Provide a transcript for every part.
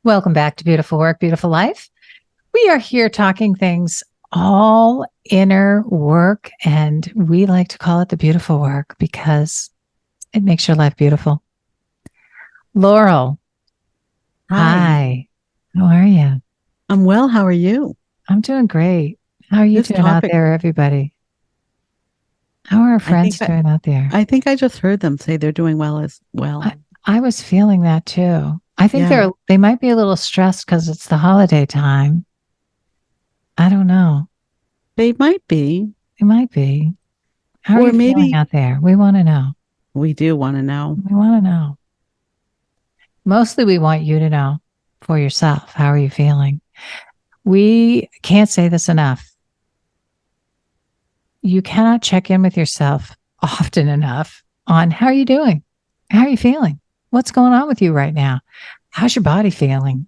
Welcome back to Beautiful Work, Beautiful Life. We are here talking things all inner work, and we like to call it the beautiful work because it makes your life beautiful. Laurel, Hi, hi. How are you? I'm well. How are you? I'm doing great. How are you This doing out topic, there, everybody? How are our I think friends doing out there? I think I just heard them say they're doing well as well. I was feeling that too. I think Yeah, they might be a little stressed because it's the holiday time. I don't know. they might be, They might be. How are or you feeling maybe out there? We want to know. we do want to know. We want to know. Mostly, we want you to know for yourself. How are you feeling? We can't say this enough. You cannot check in with yourself often enough on how are you doing? How are you feeling? What's going on with you right now? How's your body feeling?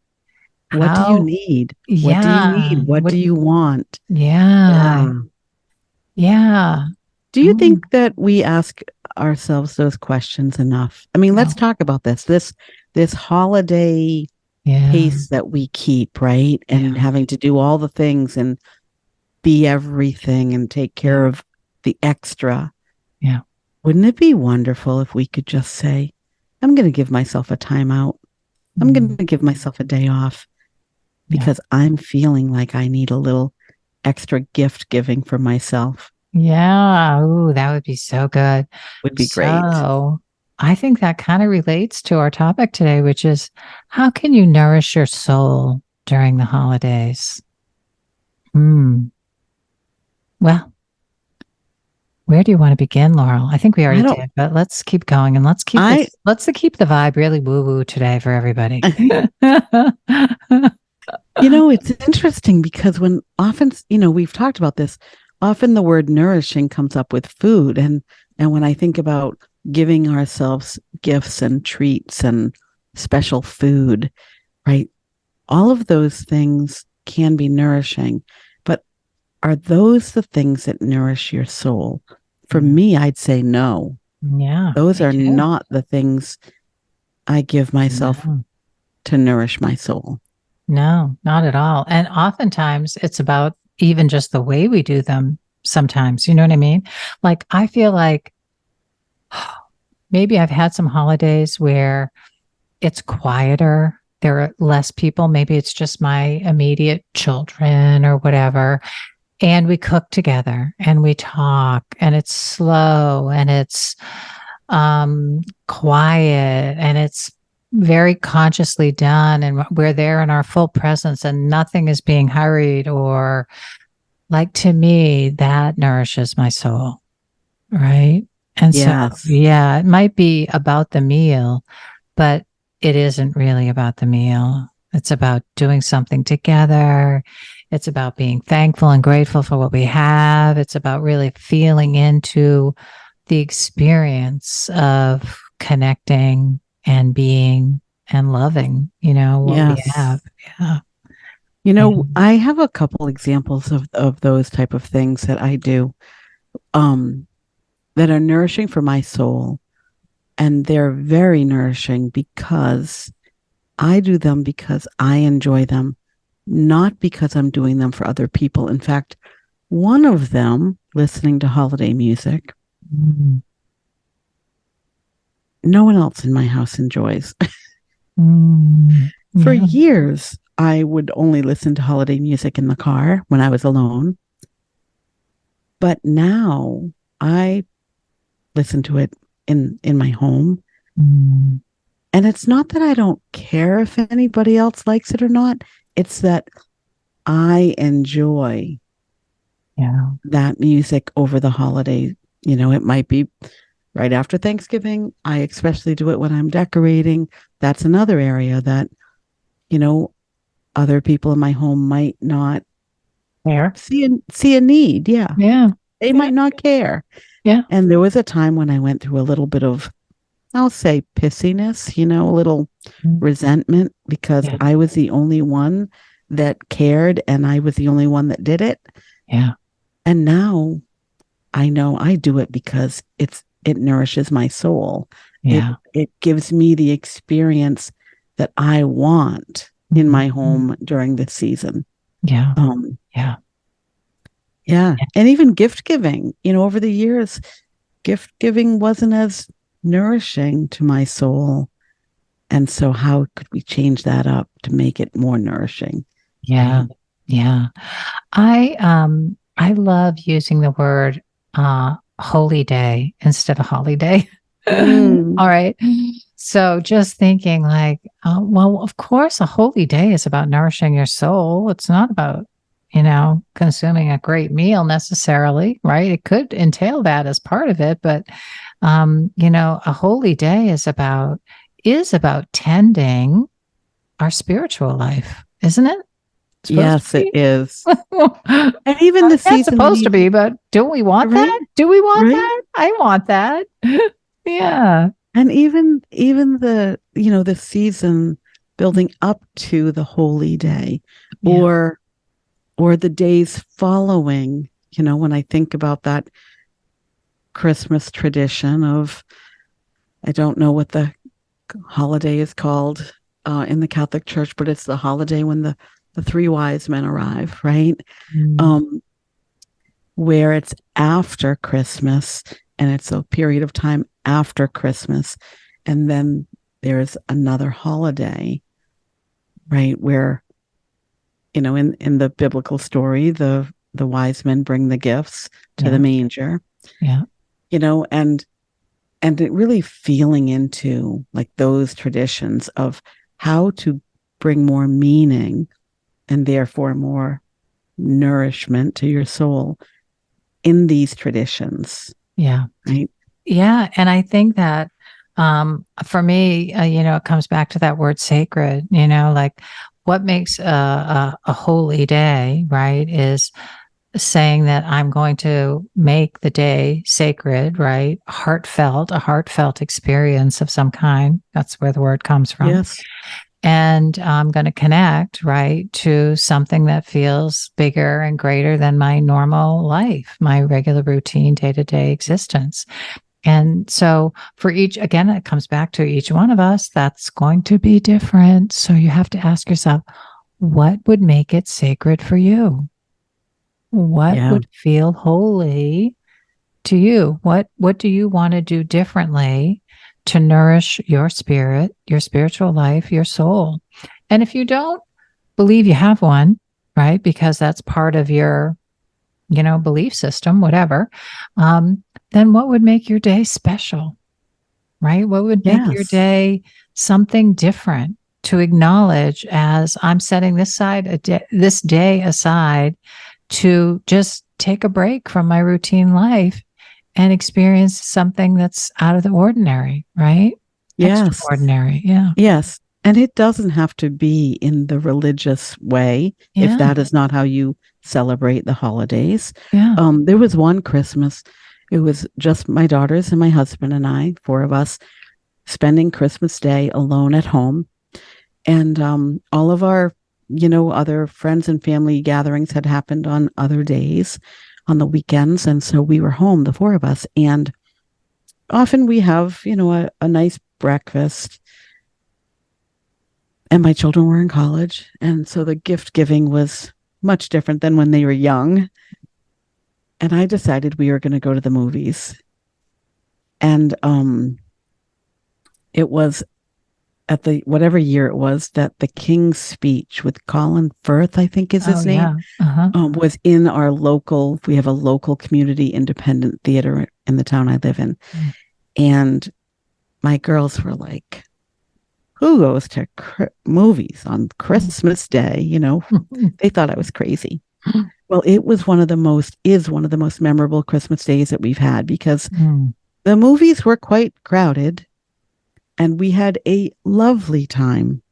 What do you How, need? What do you yeah, need? What what, do you want? yeah, Yeah. yeah. Do you Oh, think that we ask ourselves those questions enough? I mean, let's no. talk about this. This holiday Yeah, pace that we keep, right? And yeah, having to do all the things and be everything and take yeah, care of the extra. yeah, Wouldn't it be wonderful if we could just say, I'm going to give myself a timeout. I'm going mm, to give myself a day off yeah. because I'm feeling like I need a little extra gift giving for myself. Yeah. Ooh, that would be so good. Would be great. So I think that kind of relates to our topic today, which is how can you nourish your soul during the holidays? Hmm. Well, where do you want to begin, Laurel? I think we I already don't, did, but let's keep going and I, let's keep the vibe really woo woo today for everybody. it's interesting because when often, we've talked about this, often the word nourishing comes up with food. And when I think about giving ourselves gifts and treats and special food, right? All of those things can be nourishing, but are those the things that nourish your soul? For Yeah. me, I'd say no. Yeah, Those me are too. not the things I give myself No. to nourish my soul. No, not at all. And oftentimes it's about even just the way we do them sometimes. You know what I mean? Like, I feel like maybe I've had some holidays where it's quieter. There are less people. Maybe it's just my immediate children or whatever. And we cook together and we talk and it's slow and it's quiet and it's very consciously done and we're there in our full presence and nothing is being hurried or like to me that nourishes my soul, right? And so Yes. yeah, it might be about the meal, but it isn't really about the meal. It's about doing something together. It's about being thankful and grateful for what we have. It's about really feeling into the experience of connecting and being and loving, what we have. Yes. Yeah. Yeah. I have a couple examples of those type of things that I do um, that are nourishing for my soul. And they're very nourishing because I do them because I enjoy them, not because I'm doing them for other people. In fact, one of them, listening to holiday music, Mm, no one else in my house enjoys. For yeah. years, I would only listen to holiday music in the car when I was alone. But now I listen to it in my home. Mm, And it's not that I don't care if anybody else likes it or not. It's that I enjoy yeah. that music over the holiday. It might be right after Thanksgiving. I especially do it when I'm decorating. That's another area that, you know, other people in my home might not There. see a need. Yeah. Yeah. They Yeah. might not care. Yeah. And there was a time when I went through a little bit of, I'll say pissiness, a little Mm, resentment because yeah. I was the only one that cared and I was the only one that did it. Yeah. And now I know I do it because it nourishes my soul. It Yeah. it gives me the experience that I want. in my home during this season. Yeah. Um, Yeah. yeah. And even gift giving, over the years, gift giving wasn't as nourishing to my soul. And so how could we change that up to make it more nourishing? Yeah. Right? Yeah. I love using the word holy day instead of holiday. Mm, All right. So just thinking like, well, of course, a holy day is about nourishing your soul. It's not about, consuming a great meal necessarily, right? It could entail that as part of it, but a holy day is about tending our spiritual life, isn't it? Supposed to yes, it be. is. Well, And even the that's season supposed to be, but don't we want right? that? Do we want Right? that? I want that. Yeah. And even the season building up to the holy day, Yeah. or the days following, when I think about that Christmas tradition of, I don't know what the holiday is called in the Catholic Church, but it's the holiday when the three wise men arrive, right? Mm. Um, where it's after Christmas, and it's a period of time after Christmas. And then there's another holiday, right? Where, in the biblical story, the wise men bring the gifts to the Yeah. manger, Yeah. and it really feeling into like those traditions of how to bring more meaning and therefore more nourishment to your soul in these traditions, Yeah. right? Yeah. And I think that for me, it comes back to that word sacred, like what makes a holy day, right, is saying that I'm going to make the day sacred, right? A heartfelt experience of some kind. That's where the word comes from. Yes. And I'm going to connect, right, to something that feels bigger and greater than my normal life, my regular routine day to day existence. And so for again, it comes back to each one of us, that's going to be different. So you have to ask yourself, what would make it sacred for you? What Yeah. would feel holy to you? What do you want to do differently to nourish your spirit, your spiritual life, your soul? And if you don't believe you have one, right, because that's part of your, belief system, whatever, then what would make your day special, right? What would make your Yes. day something different to acknowledge as I'm setting this day aside to just take a break from my routine life and experience something that's out of the ordinary, right? Yes. Extraordinary. Yeah. Yes. And it doesn't have to be in the religious way if Yeah. that is not how you celebrate the holidays. Yeah. There was one Christmas, it was just my daughters and my husband and I, four of us, spending Christmas Day alone at home. And all of our, other friends and family gatherings had happened on other days, on the weekends. And so we were home, the four of us. And often we have, a nice breakfast. And my children were in college. And so the gift giving was much different than when they were young. And I decided we were going to go to the movies. And it was at the whatever year it was that the King's Speech with Colin Firth, I think is Oh, his name, yeah. Uh-huh. was in our local. We have a local community independent theater in the town I live in, Mm. and my girls were like, "Who goes to movies on Christmas Day?" They thought I was crazy. Well, it was is one of the most memorable Christmas days that we've had because Mm. the movies were quite crowded and we had a lovely time,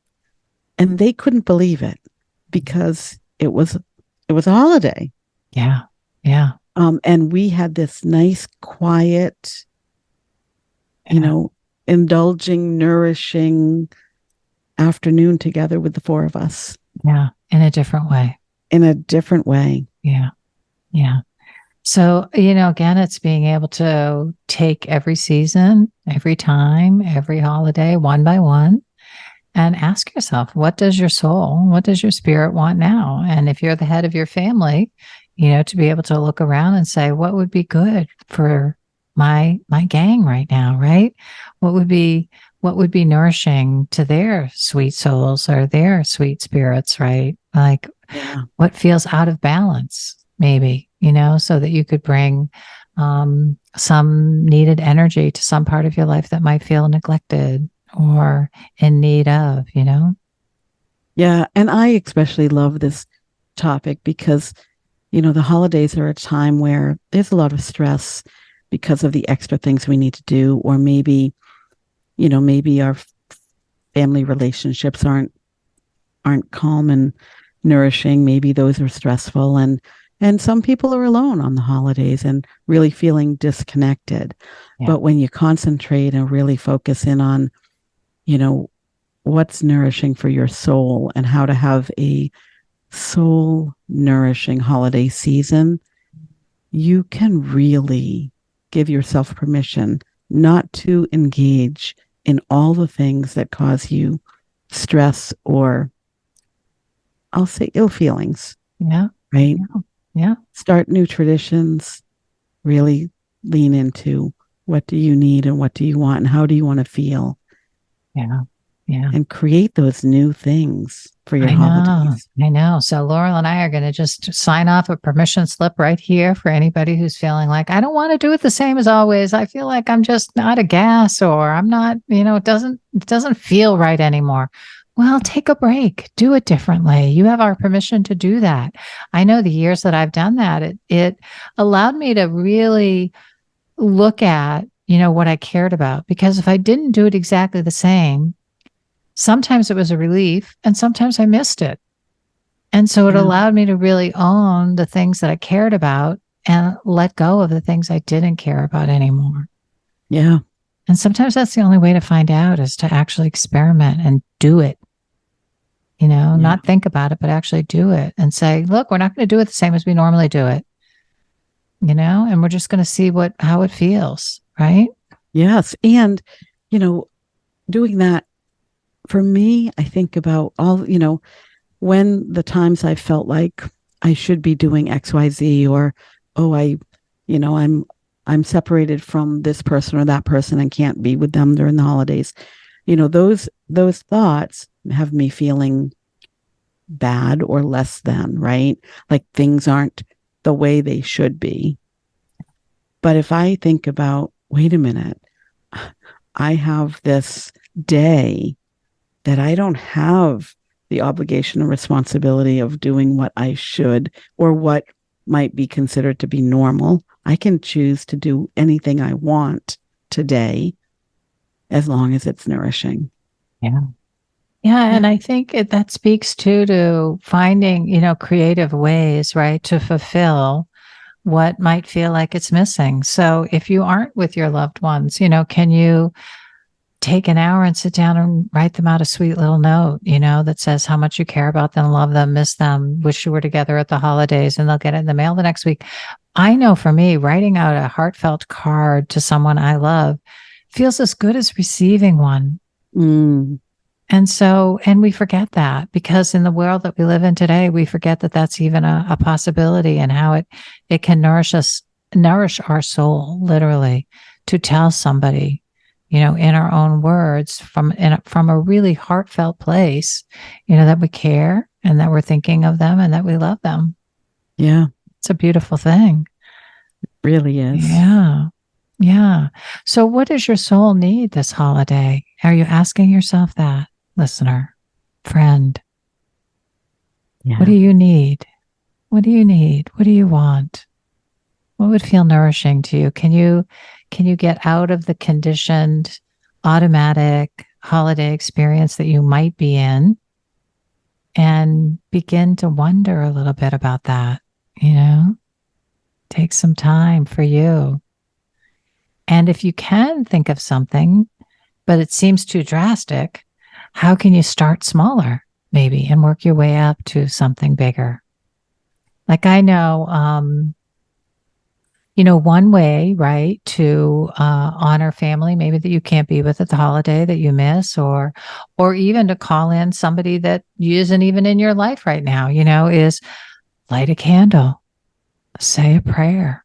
and they couldn't believe it because it was a holiday. Yeah. Yeah. And we had this nice, quiet, Yeah. indulging, nourishing afternoon together with the four of us Yeah. In a different way. in a different way. Yeah. Yeah. So, again, it's being able to take every season, every time, every holiday, one by one, and ask yourself, what does your soul, what does your spirit want now? And if you're the head of your family, to be able to look around and say, what would be good for my gang right now, right? What would be nourishing to their sweet souls or their sweet spirits, right? Like what feels out of balance, maybe, so that you could bring some needed energy to some part of your life that might feel neglected or in need of, Yeah. And I especially love this topic because, the holidays are a time where there's a lot of stress because of the extra things we need to do, or maybe, maybe our family relationships aren't calm and nourishing. Maybe those are stressful, and some people are alone on the holidays and really feeling disconnected. Yeah. But when you concentrate and really focus in on, what's nourishing for your soul and how to have a soul nourishing holiday season, you can really give yourself permission not to engage in all the things that cause you stress or, I'll say, ill feelings. Yeah. Right. Yeah. Start new traditions, really lean into what do you need and what do you want and how do you want to feel. Yeah. Yeah. And create those new things for your holidays. I know. So Laurel and I are going to just sign off a permission slip right here for anybody who's feeling like, I don't want to do it the same as always. I feel like I'm just out of gas, or I'm not, it doesn't feel right anymore. Well, take a break, do it differently. You have our permission to do that. I know the years that I've done that, it allowed me to really look at, what I cared about, because if I didn't do it exactly the same, sometimes it was a relief and sometimes I missed it. And so it allowed me to really own the things that I cared about and let go of the things I didn't care about anymore. Yeah. And sometimes that's the only way to find out, is to actually experiment and do it. Not think about it, but actually do it and say, look, we're not going to do it the same as we normally do it. And we're just going to see how it feels. Right. Yes. And, doing that, for me, I think about all, when the times I felt like I should be doing XYZ, or, I'm separated from this person or that person and can't be with them during the holidays. Those thoughts have me feeling bad or less than, right? Like things aren't the way they should be. But if I think about, wait a minute, I have this day that I don't have the obligation or responsibility of doing what I should or what might be considered to be normal. I can choose to do anything I want today as long as it's nourishing. Yeah. Yeah. And I think that speaks to finding, creative ways, right, to fulfill what might feel like it's missing. So if you aren't with your loved ones, can you take an hour and sit down and write them out a sweet little note, that says how much you care about them, love them, miss them, wish you were together at the holidays, and they'll get it in the mail the next week. I know for me, writing out a heartfelt card to someone I love feels as good as receiving one. Mm. And we forget that, because in the world that we live in today, we forget that that's even a possibility, and how it can nourish our soul, literally, to tell somebody, in our own words, from a really heartfelt place, that we care and that we're thinking of them and that we love them. Yeah. It's a beautiful thing. It really is. Yeah. Yeah. So what does your soul need this holiday? Are you asking yourself that, listener, friend? Yeah. What do you need? What do you need? What do you want? What would feel nourishing to you? Can you get out of the conditioned, automatic holiday experience that you might be in and begin to wonder a little bit about that? Take some time for you. And if you can think of something, but it seems too drastic, how can you start smaller, maybe, and work your way up to something bigger? Like I know, one way, right, to honor family, maybe that you can't be with at the holiday that you miss, or even to call in somebody that isn't even in your life right now, is light a candle, say a prayer,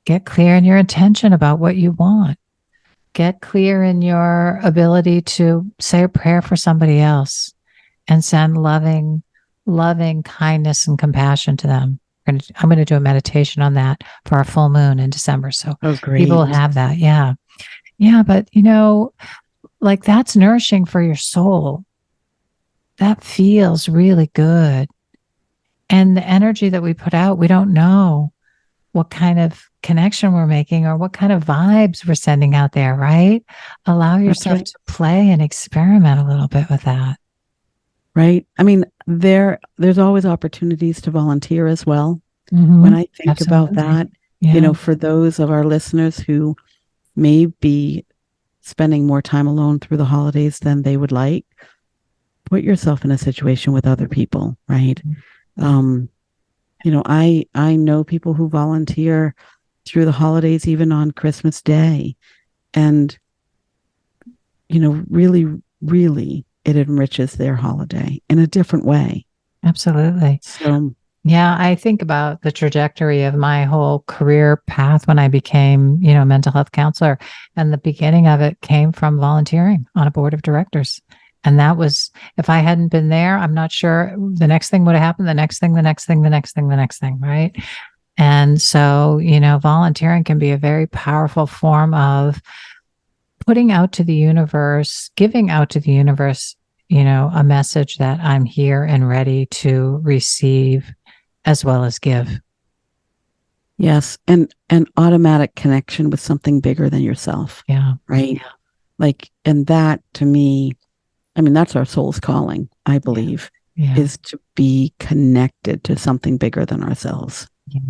get clear in your intention about what you want, get clear in your ability to say a prayer for somebody else and send loving kindness and compassion to them. I'm going to do a meditation on that for our full moon in December. So Oh, people will great. have that. Yeah. Yeah. But, like that's nourishing for your soul. That feels really good. And the energy that we put out, we don't know what kind of connection we're making or what kind of vibes we're sending out there, right? Allow That's yourself right. to play and experiment a little bit with that. Right. I mean, there's always opportunities to volunteer as well. Mm-hmm. When I think about Absolutely. that, Yeah. for those of our listeners who may be spending more time alone through the holidays than they would like, put yourself in a situation with other people, right? Um, I know people who volunteer through the holidays, even on Christmas Day, and really, really, it enriches their holiday in a different way. Absolutely. So, Yeah, I think about the trajectory of my whole career path when I became, a mental health counselor. And the beginning of it came from volunteering on a board of directors. And that was, if I hadn't been there, I'm not sure the next thing would have happened, the next thing, the next thing, the next thing, the next thing, right? And so, volunteering can be a very powerful form of putting out to the universe, giving out to the universe, a message that I'm here and ready to receive as well as give. yes, and an automatic connection with something bigger than yourself, Yeah. right? Yeah. Like, and that to me, I mean, that's our soul's calling, I believe, Yeah. is to be connected to something bigger than ourselves. Yeah.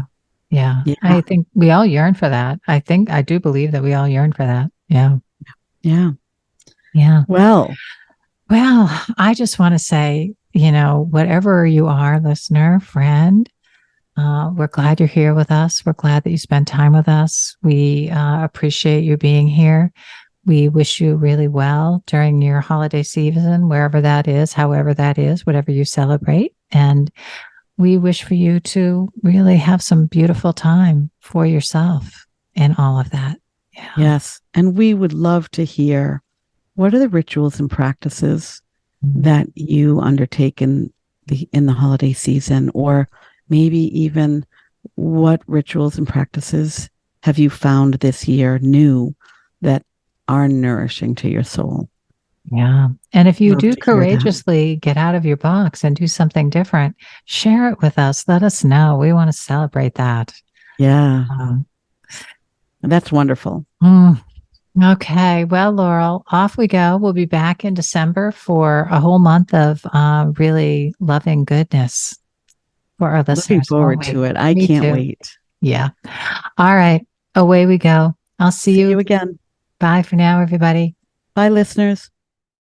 Yeah. Yeah. I think we all yearn for that. I do believe that we all yearn for that. Yeah. Yeah. Yeah. Well, Well, I just want to say, whatever you are, listener, friend, we're glad you're here with us. We're glad that you spend time with us. We appreciate you being here. We wish you really well during your holiday season, wherever that is, however that is, whatever you celebrate. And we wish for you to really have some beautiful time for yourself in all of that. Yeah. yes. And we would love to hear, what are the rituals and practices Mm-hmm. that you undertake in the holiday season, or maybe even what rituals and practices have you found this year new that are nourishing to your soul? Yeah. And if you Love do to hear that. courageously get out of your box and do something different, share it with us. Let us know. We want to celebrate that. Yeah, Um, that's wonderful. mm, okay. Well, Laurel, off we go. We'll be back in December for a whole month of really loving goodness for our Looking listeners, won't forward we? to it. I Me can't too. wait. Yeah. All right. Away we go. I'll see See you you. again. Bye for now, everybody. Bye, listeners.